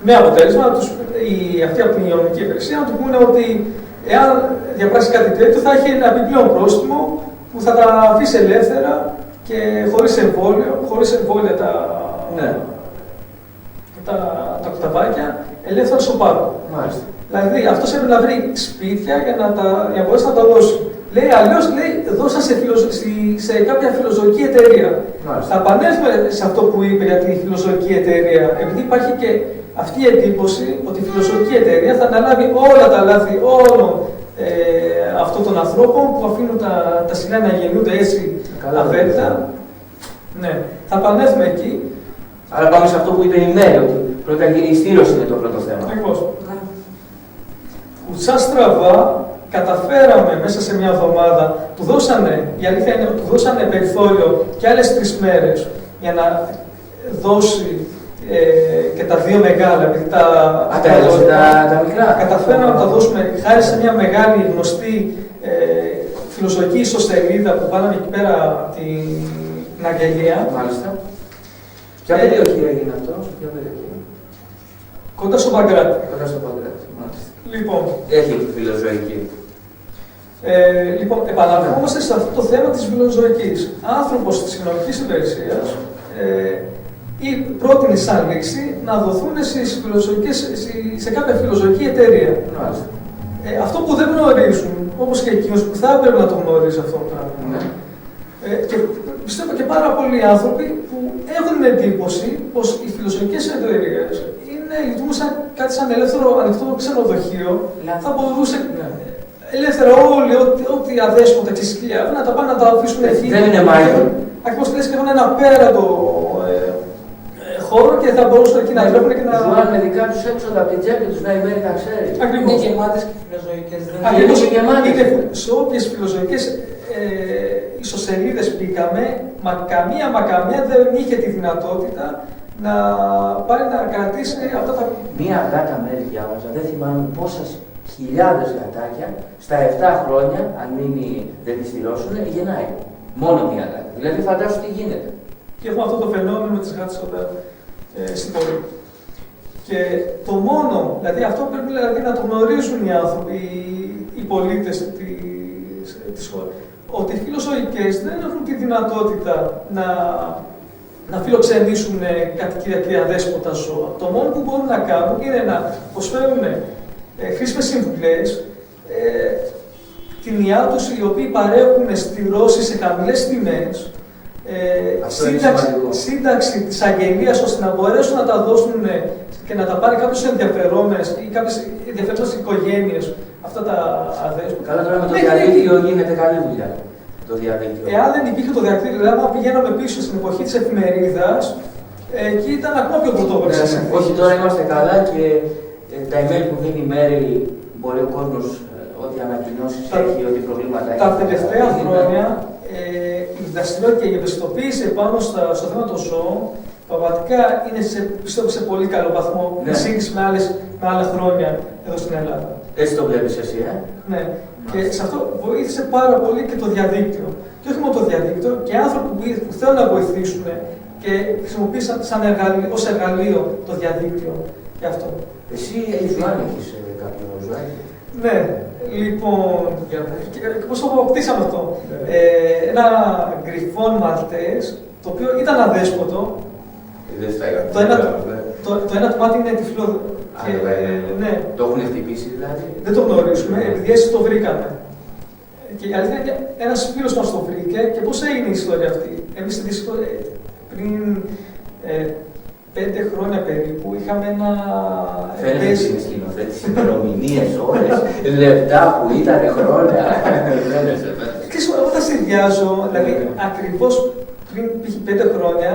Με αποτέλεσμα, αυτοί από την υγειονομική υπηρεσία να του πούνε ότι εάν διαπράξει κάτι τέτοιο θα έχει ένα επιπλέον πρόστιμο που θα τα αφήσει ελεύθερα και χωρίς εμβόλια τα κουταβάκια ελεύθερα στο πάρκο. Μάλιστα. Δηλαδή αυτός έπρεπε να βρει σπίτια για να μπορέσει να τα δώσει. Λέει αλλιώς, λέει, δώσα σε κάποια φιλοζωική εταιρεία. Μάλιστα. Θα επανέλθουμε σε αυτό που είπε για τη φιλοζωική εταιρεία, επειδή υπάρχει και αυτή η εντύπωση ότι η φιλοζωική εταιρεία θα αναλάβει όλα τα λάθη όλων αυτών των ανθρώπων που αφήνουν τα σκυλιά να γεννούνται έτσι αβέρτα. Ναι, θα επανέλθουμε εκεί. Άρα πάμε σε αυτό που είπε η Μέρη, ότι πρώτα η στήρωση είναι το πρώτο θέμα. Ακριβώς. Κουτσά στραβά, καταφέραμε μέσα σε μια εβδομάδα, η αλήθεια είναι ότι του δώσανε περιθώριο και άλλες 3 μέρες για να δώσει και τα 2 μεγάλα, επειδή τα μικρά. Καταφέραμε να τα δώσουμε χάρη σε μια μεγάλη γνωστή φιλοζωική ιστοσελίδα που βάλαμε εκεί πέρα την αγγελία. Μάλιστα. Ποια περιοχή έγινε αυτό, ποια περιοχή? Κοντά στο Παγκράτη. Κοντά στο Παγκράτη, μάλιστα. Λοιπόν, έχει φιλοζωική. Λοιπόν, επαναρχόμαστε σε αυτό το θέμα της φιλοζωικής. Άνθρωπος της κοινωνικής υπηρεσίας πρότεινε σαν λύση να δοθούν σε κάποια φιλοζωική εταιρεία. Αυτό που δεν γνωρίζουν, όπως και εκείνος που θα έπρεπε να το γνωρίζει αυτό το πράγμα. Και πιστεύω και πάρα πολλοί άνθρωποι που έχουν εντύπωση πως οι φιλοζωικές εταιρείες λειτουργούν σαν κάτι σαν ελεύθερο ανοιχτό ξενοδοχείο. Θα μπορούσε ελεύθερα όλοι, ό,τι αδέσποτα και σκυλιά, να τα πάνε να τα αφήσουν εκεί. Δεν είναι μάγιο. Ακριβώς λες και έχουν ένα απέραντο χώρο και θα μπορούσαν εκεί να βλέπουν και να. Ζουν με δικά τους έξοδα από την τσέπη τους, να η Μέρη τα ξέρει. Είναι γεμάτες και φιλοζωικές. Ακριβώς, σε όποιες φιλοζωικές ισοσελίδες μπήκαμε, καμία δεν είχε τη δυνατότητα να πάρει να κρατήσει αυτά τα. Μία γάτα Μέρη διάβαζα, δεν θυμάμαι πόσες χιλιάδες γατάκια στα 7 χρόνια, αν δεν τη στηρώσουν, γεννάει. Μόνο μία γάτα. Δηλαδή φαντάσου τι γίνεται. Και έχουμε αυτό το φαινόμενο με τις γάτες όταν στην πόλη. Και το μόνο, δηλαδή αυτό πρέπει δηλαδή, να το γνωρίζουν οι άνθρωποι, οι πολίτες της χώρας, ότι οι φιλοζωικές δεν έχουν τη δυνατότητα να φιλοξενήσουν κατοικία και αδέσποτα ζώα. Το μόνο που μπορούν να κάνουν είναι να προσφέρουν χρήσιμες συμβουλές, την ΙΑ τους, οι οποίοι παρέχουν στηρώσεις σε χαμηλές τιμές, σύνταξη της αγγελίας ώστε να μπορέσουν να τα δώσουν και να τα πάρει κάποιες ενδιαφερόμενες ή κάποιες ενδιαφερόμενες οικογένειες αυτά τα αδέσποτα. Καλά, τώρα με το διαδίκτυο γίνεται καλή δουλειά. Το διαδίκτυο. Εάν δεν υπήρχε το διαδίκτυο, δηλαδή αν πηγαίναμε πίσω στην εποχή της εφημερίδας, εκεί ήταν ακόμα πιο πρωτόγνωρες. Όχι, τώρα είμαστε καλά και τα email που δίνει η Μέρη, μπορεί ο κόσμος ό,τι ανακοινώσεις έχει, ό,τι προβλήματα έχει. Τα τελευταία χρόνια η δραστηριότητα και η ευαισθητοποίηση πάνω στο θέμα των ζώων πραγματικά είναι πιστεύω σε πολύ καλό βαθμό σε σύγκριση με άλλα χρόνια εδώ στην Ελλάδα. Έτσι το βλέπεις εσύ, Ναι. Και σε αυτό βοήθησε πάρα πολύ και το διαδίκτυο. Και όχι μόνο το διαδίκτυο, και άνθρωποι που θέλουν να βοηθήσουν και χρησιμοποίησαν ως εργαλείο το διαδίκτυο για αυτό. Εσύ έχεις κάποιο ζωάκι. Ναι, λοιπόν, πώς το αποκτήσαμε αυτό. Ένα γκριφόν μαλτές, το οποίο ήταν αδέσποτο. Το ένα του μάτι είναι τυφλό. Ναι. Το έχουν χτυπήσει δηλαδή. Δεν το γνωρίζουμε, επειδή έτσι το βρήκαμε. Και η αλήθεια είναι ένας φίλος μας το βρήκε και πώς έγινε η ιστορία αυτή. Εμείς πριν 5 χρόνια περίπου είχαμε ένα. Φαίνεται ότι είναι σκηνοθέτης, ημερομηνίες, ώρες, λεπτά που ήταν, χρόνια. Ξέρεις, όταν συνδυάζω, δηλαδή ακριβώς πριν 5 χρόνια,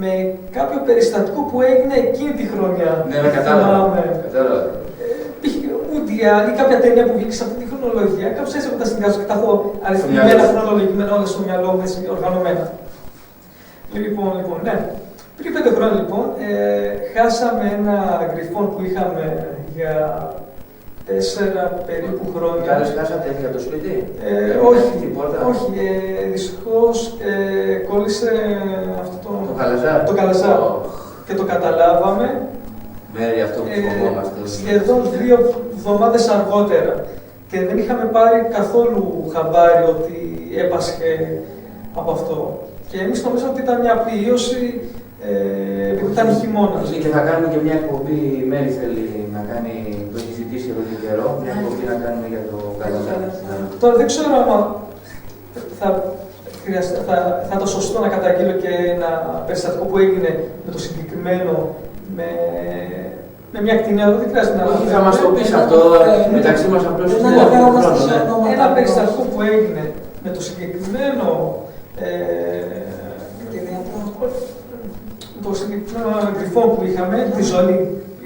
με κάποιο περιστατικό που έγινε εκείνη τη χρονιά. Ναι, κατάλαβα. Υπήρχε ούντια ή κάποια ταινία που βγήκε σε αυτή τη χρονολογία. Κάπως έτσι όταν συνδυάζω και τα έχω αριθμημένα, χρονολογημένα όλα στο μυαλό μου, οργανωμένα. Λοιπόν, ναι. Πριν 5 χρόνια λοιπόν, χάσαμε ένα γκριφόν που είχαμε για 4 περίπου χρόνια. Κάλες χάσατε για το σπίτι? Όχι, δυστυχώς κόλλησε αυτό το καλαζάρ. Και το καταλάβαμε. Μέρη αυτό που φοβόμαστε. Σχεδόν 2 εβδομάδες αργότερα. Και δεν είχαμε πάρει καθόλου χαμπάρι ότι έπασχε από αυτό. Και εμείς νομίζαμε ότι ήταν μια πλήρωση επειδή ήταν χειμώνας. Και θα κάνουμε και μια εκπομπή, η Μέρη θέλει να κάνει, το έχει ζητήσει εδώ και καιρό, μια εκπομπή να κάνουμε για το καλαζάρ. Τώρα δεν ξέρω αν θα το σωστό να καταγγείλω και ένα περιστατικό που έγινε με το συγκεκριμένο, με μια κτηνία, δεν χρειάζεται να. Όχι, θα μας το πεις αυτό, μεταξύ μας απλώς ένα περιστατικό που έγινε με το συγκεκριμένο το συγκεκριμένο γκριφόν που είχαμε, τη Ζολή,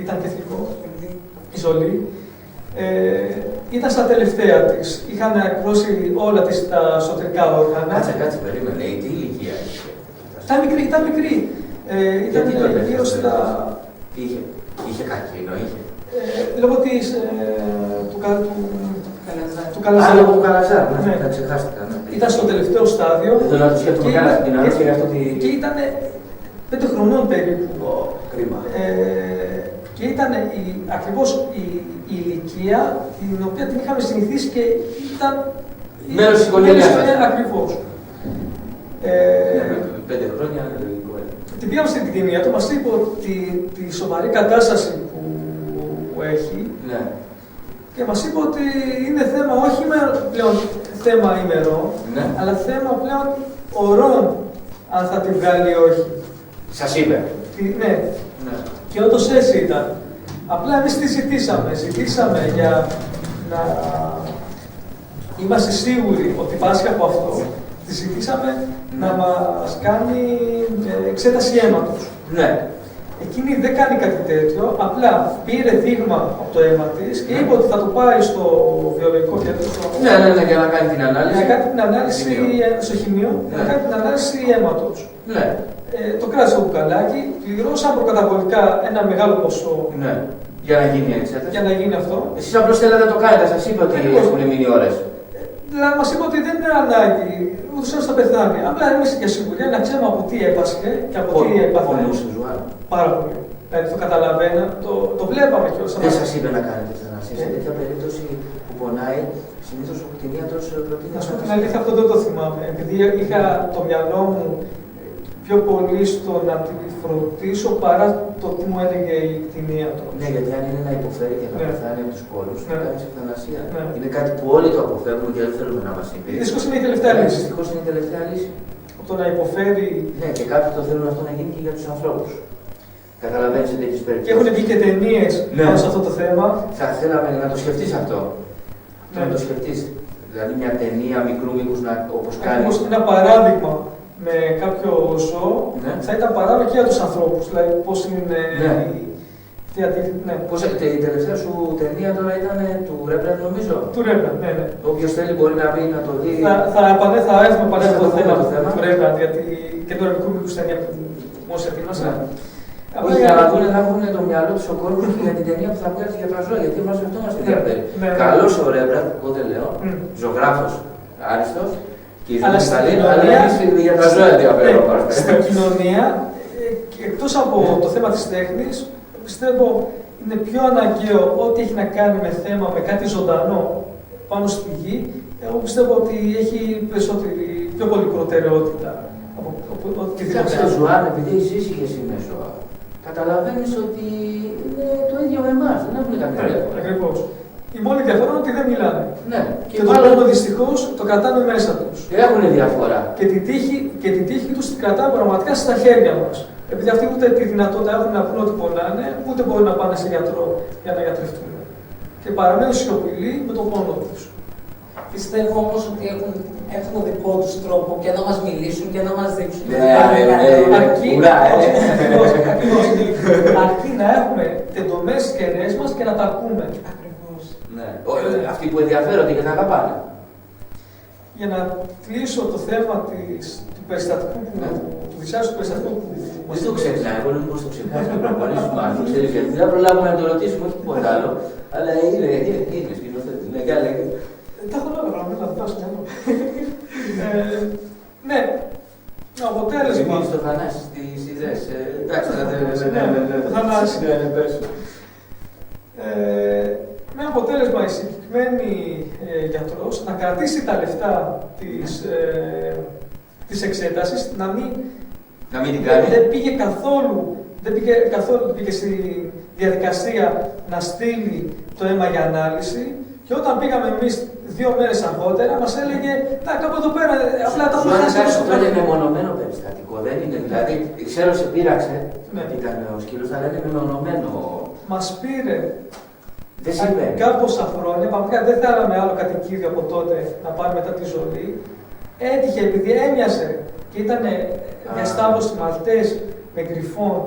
ήταν τεθνικό, η Ζολή, ήταν στα τελευταία της. Είχαν ακρώσει όλα τα εσωτερικά όργανα. Κάτσε, περίμενε, τι ηλικία είχε? Ήταν μικρή. Ήταν γύρω στα. Είχε καρκίνο, είχε. Λόγω του καλαζάρ. Λόγω του καλαζάρ, ναι, τα ξεχάστηκα. Ήταν στο τελευταίο στάδιο. Δεν θέλω να το σκέφτομαι καν την αρρώστια για αυτό ότι. Και ήταν 5 χρονών περίπου. Κρίμα. Και ήταν ακριβώς η ηλικία την οποία την είχαμε συνηθίσει και ήταν. Μέρος της οικογένειας. Ακριβώς. 5 χρόνια, λογικό. πήγαμε στην κτηνία του, μας είπε ότι τη σοβαρή κατάσταση που έχει. Ναι. Και μας είπε ότι είναι θέμα όχι πλέον θέμα ημερών, ναι. αλλά θέμα πλέον ωρών, αν θα τη βγάλει ή όχι. Σας είπε. Ναι. Και όντως έτσι ήταν. Απλά εμείς τι ζητήσαμε. Ζητήσαμε για να είμαστε σίγουροι ότι πάσχει από αυτό. Τη ζητήσαμε να μας κάνει εξέταση αίματος. Ναι. Εκείνη δεν κάνει κάτι τέτοιο, απλά πήρε δείγμα από το αίμα της και είπε ότι θα το πάει στο βιολογικό κέντρο. Ναι, για να κάνει την ανάλυση. Για να κάνει την ανάλυση στο χημείο, για να κάνει την ανάλυση αίματος. Ναι. Το κράτησε το μπουκαλάκι, πληρώσαν προκαταβολικά ένα μεγάλο ποσό. Ναι. Για να γίνει εξέταση. Για να γίνει αυτό. Εσείς απλώς θέλατε να το κάνετε, σας είπα ότι έχουν μείνει ώρες. Δηλαδή, μας είπε ότι δεν είναι ανάγκη, ούτως ή άλλως θα πεθάνει. Απλά εμείς για σιγουριά να ξέρουμε από τι έπασχε και από τι έπαθε. Πάρα πολύ. Δηλαδή το καταλαβαίνα, το βλέπαμε κιόλας. Δεν σας είπε να κάνετε euthanasia. Σε τέτοια περίπτωση που πονάει, συνήθως ο κτηνίατρος προτείνει. Να σου πω την αλήθεια, αυτό δεν το θυμάμαι. Επειδή είχα το μυαλό μου πιο πολύ στο να τη φροντίσω παρά το τι μου έλεγε η κτηνίατρος. Ναι, γιατί αν είναι να υποφέρει και να πεθάνει από τους κόλους, να κάνει euthanasia. Ναι. Είναι κάτι που όλοι το αποφεύγουμε και δεν θέλουμε να μας συμβεί. Δυστυχώς είναι η τελευταία λύση. Δυστυχώς είναι η τελευταία λύση. Το να υποφέρει. Ναι, και κάποιοι το θέλουν αυτό να γίνει και για τους ανθρώπους. Καταλαβαίνεις σε τέτοιες περιπτώσεις. Και έχουν βγει και ταινίες πάνω σε αυτό το θέμα. Θα θέλαμε να το σκεφτείς αυτό. Ναι. Να το σκεφτείς. Δηλαδή μια ταινία μικρού μήκους όπως κάνει. Ένα παράδειγμα με κάποιο ζώο θα ήταν παράδειγμα και για τους ανθρώπους. Δηλαδή πώς είναι. Ναι. Πώς η τελευταία σου ταινία τώρα ήταν του Ρέμπραντ, νομίζω. Του Ρέμπραντ, ναι. Όποιος θέλει μπορεί να πει να το δει. Θα έρθουμε πάλι στο θέμα του Ρέμπραντ, γιατί και το ρεμπικού μήκους ταινία που μόλις ετοίμασα. Όχι, για να δουν να έχουν το μυαλό του ο κόσμος για την ταινία που θα βγάλει για τα ζώα, γιατί εμάς αυτό μας ενδιαφέρει. Καλός ο Ρέμπραντ, εγώ δεν λέω, ζωγράφος άριστος και η ζωή Ιταλία, αλλά εμείς για τα ζώα ενδιαφέρομαστε. Στην κοινωνία, εκτός από το θέμα της τέχνης, πιστεύω είναι πιο αναγκαίο ό,τι έχει να κάνει με θέμα, με κάτι ζωντανό πάνω στη γη. Εγώ πιστεύω ότι έχει πιο πολύ προτεραιότητα από οτιδήποτε άλλο. Ζωάν, επειδή έχει ζήσει και εσύ με ζώα, καταλαβαίνεις ότι είναι το ίδιο με εμάς, δεν έχουν καμία διαφορά. Ακριβώς. Η μόνη διαφορά είναι ότι δεν μιλάνε. Ναι. Και το άλλο δυστυχώς το κρατάνε μέσα τους. Έχουν διαφορά. Και την τύχη τους την κρατάνε πραγματικά στα χέρια μας. Επειδή αυτοί ούτε τη δυνατότητα έχουν να πούν ότι πονάνε, ούτε μπορούν να πάνε σε γιατρό για να γιατρευτούν. Και παραμένουν σιωπηλοί με τον πόνο τους. Πιστεύω όμως ότι έχουν δικό τους τρόπο και να μας μιλήσουν και να μας δείξουν. Αρκεί να έχουμε τεντωμένες τις κεραίες μας και να τα ακούμε. Ακριβώς. Αυτοί που ενδιαφέρονται και να αγαπάνε. Για να κλείσω το θέμα του περιστατικού του δυσάρεστου περιστατικού που δεν το ξεχνάει, εγώ λέω πως το ξεχάσει να προχωρήσουμε αν το ξέρεις, γιατί δεν θα προλάβουμε να το ρωτήσουμε, όχι τίποτα άλλο, αλλά είναι σκηνοθέτη, ναι, για λέγε. Τα έχω όλα πράγματα, δεν πάω στο μυαλό. Ναι, το αποτέλεσμα. Εμείς το Θανάση στις ιδέες, εντάξει, το Θανάση. Με αποτέλεσμα η συγκεκριμένη γιατρός να κρατήσει τα λεφτά της εξέτασης, να μην την κάνει. Δεν πήγε καθόλου στη διαδικασία να στείλει το αίμα για ανάλυση και όταν πήγαμε εμείς 2 μέρες αργότερα μας έλεγε «Τα κάπου εδώ πέρα, απλά τα έχουμε χάσει». Αυτό είναι μεμονωμένο περιστατικό, δεν είναι, δηλαδή, ξέρω σε πείραξε, ήταν ο σκύλος, αλλά είναι μεμονωμένο. Μας πήρε κάμποσα χρόνια, πραγματικά δεν θέλαμε άλλο κατοικίδιο από τότε να πάρει μετά τη ζωή. Έτυχε επειδή έμοιαζε και ήταν διασταύρωση Μαλτές με γκριφόν,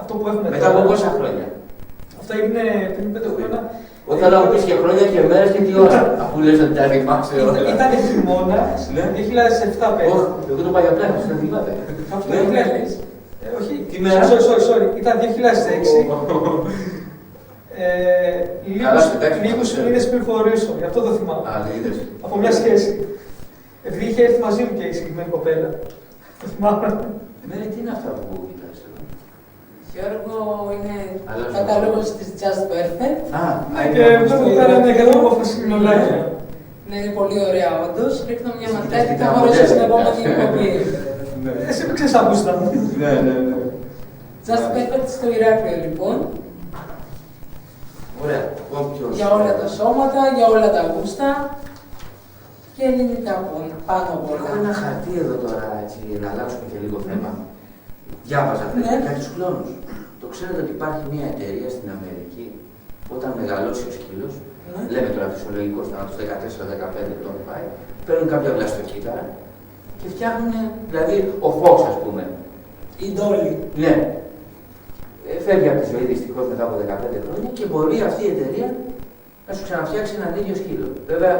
αυτό που έχουμε μετά από πόσα χρόνια? Αυτό έγινε πριν 5 χρόνια. Όχι, αλλά μου πεις και χρόνια και μέρες και τι ώρα, αφού λες ότι τα θυμάσαι όλα. Ήταν χειμώνα, 2007 πέρα. Εγώ το πάω για πλάκα, δεν θυμάται. Όχι, τι μέρα? Sorry, ήταν 2006. Λίγους μήνες πριν χωρίσω, γι' αυτό το θυμάμαι. Από μια σχέση. Επειδή είχε έρθει μαζί μου και η συγκεκριμένη κοπέλα. Το θυμάμαι. Τι είναι αυτά που κοιτάς εδώ? Γιώργο, είναι κατάλογος της Just Perfect. Και βλέπω πέρα είναι εκατό από αυτά συγκεκριμενάκια. Ναι, είναι πολύ ωραία όντως. Ρίχνω μια ματιά και θα μπορούσα στην επόμενη εκπομπή. Εσύ που ξέρεις τα μούστα μου. Ναι. Just Pepper στο Ηράκλειο λοιπόν. Ωραία. Για όλα τα σώματα, για όλα τα γούστα και ελληνικά πάνω από όλα. Έχω ένα χαρτί εδώ τώρα, έτσι, να αλλάξουμε και λίγο θέμα. Διάβαζα για τους κλόνους. Το ξέρετε ότι υπάρχει μια εταιρεία στην Αμερική, όταν μεγαλώσει ο σκύλος, λέμε τώρα φυσιολογικός θάνατος, 14-15 ετών πάει, παίρνουν κάποια βλαστοκύτταρα και φτιάχνουν, δηλαδή ο Fox, ας πούμε. Η Dolly. Ναι. Φεύγει από τη ζωή δυστυχώς μετά από 15 χρόνια και μπορεί αυτή η εταιρεία να σου ξαναφτιάξει έναν ίδιο σκύλο. Βέβαια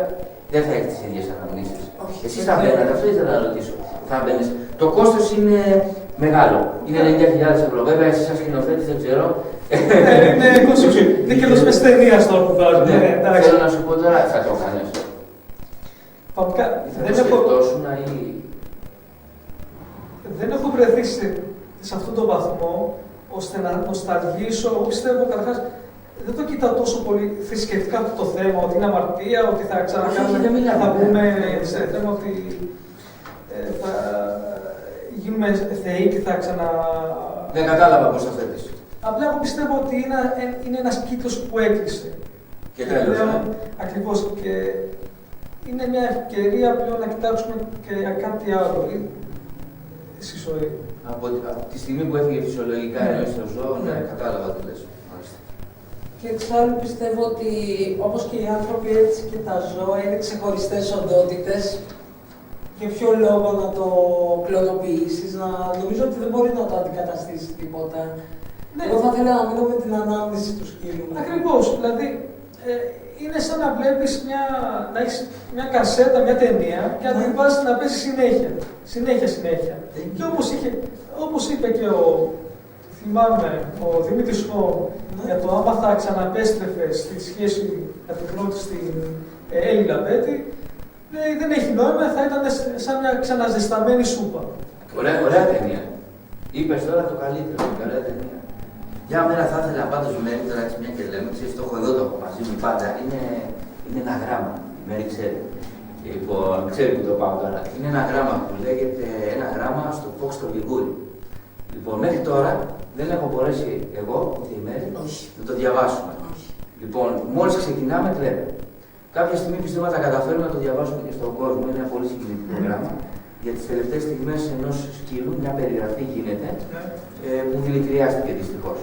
δεν θα έχει τις ίδιες αναμνήσεις. Εσείς θα μπαίνατε, αυτό ήθελα να ρωτήσω. Θα μπαίνεις. Το κόστος είναι μεγάλο. Είναι 90.000 ευρώ. Βέβαια, εσείς σαν σκηνοθέτης δεν ξέρω. Είναι κερδοσπές ταινίας τώρα που βάζουμε. Θέλω να σου πω τώρα, θα το κάνεις. Δεν έχω βρεθεί σε αυτόν τον βαθμό ώστε να νοσταλγήσω. Πιστεύω καταρχάς, δεν το κοιτάω τόσο πολύ θρησκευτικά αυτό το θέμα, ότι είναι αμαρτία, ότι θα ξανακάνουμε, θα μπούμε σε θέμα ότι θα γίνουμε θεοί και θα ξανα... Δεν κατάλαβα πώς θα θέτεις. Απλά εγώ πιστεύω ότι είναι ένας κύκλος που έκλεισε. Και τέλος, ακριβώς. Και είναι μια ευκαιρία πλέον να κοιτάξουμε και για κάτι άλλο στη ζωή. Από τη στιγμή που έφυγε φυσιολογικά εννοείς το ζώο, ναι, κατάλαβα τι λες. Και εξάλλου πιστεύω ότι όπως και οι άνθρωποι έτσι και τα ζώα είναι ξεχωριστές οντότητες. Για ποιο λόγο να το κλωνοποιήσεις, νομίζω ότι δεν μπορεί να το αντικαταστήσει τίποτα. Ναι. Εγώ θα ήθελα να μείνω με την ανάμνηση του σκύλου. Ακριβώς. Δηλαδή, είναι σαν να βλέπεις να έχεις μια κασέτα, μια ταινία και να την βάζεις να παίζει συνέχεια. Συνέχεια. Και όπως είπε και θυμάμαι, ο Δημήτρης Χόμ, για το άμα θα ξαναπέστρεφε στη σχέση με την πρώτη στην Έλλη Λαμπέτη, δεν έχει νόημα, θα ήταν σαν μια ξαναζεσταμένη σούπα. Ωραία ταινία. Είπες τώρα το καλύτερο, ωραία ταινία. Μια μέρα θα ήθελα πάντως η Μέρη, τώρα μια και λέμε, ξέρεις, το έχω εδώ το έχω μαζί μου πάντα, είναι ένα γράμμα, η Μέρη ξέρει. Λοιπόν, ξέρει που το πάω τώρα. Είναι ένα γράμμα που λέγεται ένα γράμμα στο Fox στο Λιγούρι. Λοιπόν, μέχρι τώρα δεν έχω μπορέσει εγώ, ούτε η Μέρη, να το διαβάσουμε. Λοιπόν, μόλις ξεκινάμε, κλαίμε. Κάποια στιγμή πιστεύω θα καταφέρουμε να το διαβάσουμε και στον κόσμο. Είναι ένα πολύ συγκινητικό γράμμα. Για τις τελευταίες στιγμές ενός σκύλου, μια περιγραφή γίνεται που δηλητηριάστηκε δυστυχώς.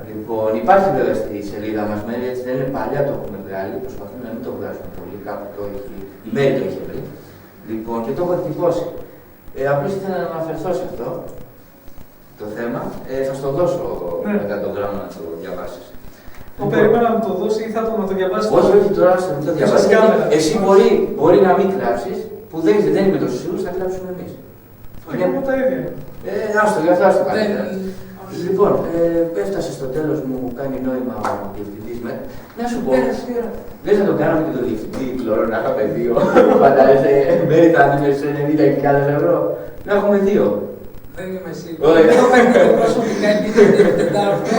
Λοιπόν, υπάρχει βέβαια στη σελίδα μας, Μέρη, έτσι δεν είναι παλιά, το έχουμε βγάλει. Προσπαθούμε να μην το βγάζουμε πολύ, κάπου το έχει, η Μέρη το είχε βρει. Λοιπόν, και το έχω εκτυπώσει. Απλώς ήθελα να αναφερθώ σε αυτό το θέμα. Θα στο δώσω μετά το γράμμα να το διαβάσεις. Το περίμενα να το δώσει ή θα το να το διαβάσει. Όχι, τώρα θα το διαβάσει. Εσύ μπορεί να μην κλάψεις, που δεν είμαι τόσο σίγουρος, θα κλάψουμε εμείς. Όχι, από τα ίδια. Άστο, γι' αυτό άστο καλύτερα. Λοιπόν, έφτασε στο τέλος μου, κάνει νόημα ο διευθυντής με. Να σου πω, δεν θα το κάναμε και το διευθυντή κλωρονάχα πεδίο. Φαντάζεσαι, Μέρη θα δίνει σε 90.000 ευρώ. Να έχουμε δύο. Δεν είμαι σίγουρος. Δεν παίρνετε προσωπικά και δεν αυτό.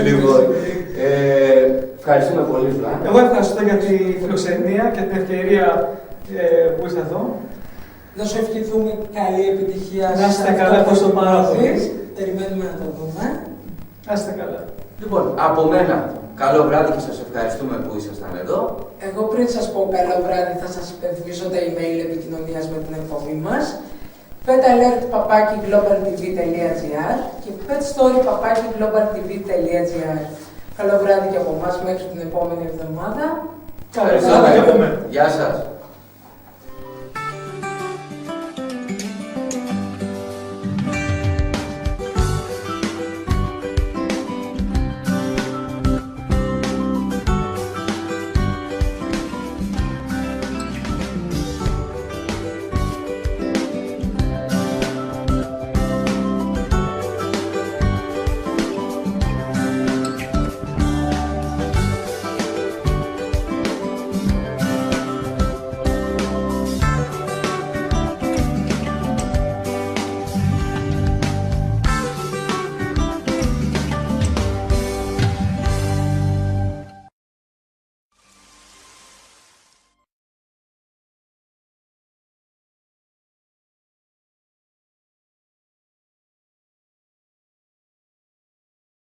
Λοιπόν, ευχαριστούμε πολύ, Ζουάν. Εγώ ευχαριστώ για τη φιλοξενία και την ευκαιρία που ήρθα εδώ. Να σου ευχηθούμε καλή επιτυχία. Να είστε καλά, τόσο πάρα πολύ. Περιμένουμε να το δούμε. Να είστε καλά. Λοιπόν, από μένα, καλό βράδυ και σας ευχαριστούμε που ήσασταν εδώ. Εγώ πριν σας πω καλό βράδυ θα σας υπενθυμίσω τα email επικοινωνίας με την εκπομπή μας. petalert@globaltv.gr και petstory@globaltv.gr. Καλό βράδυ και από εμάς μέχρι την επόμενη εβδομάδα. Καλό βράδυ και από μένα. Γεια σας.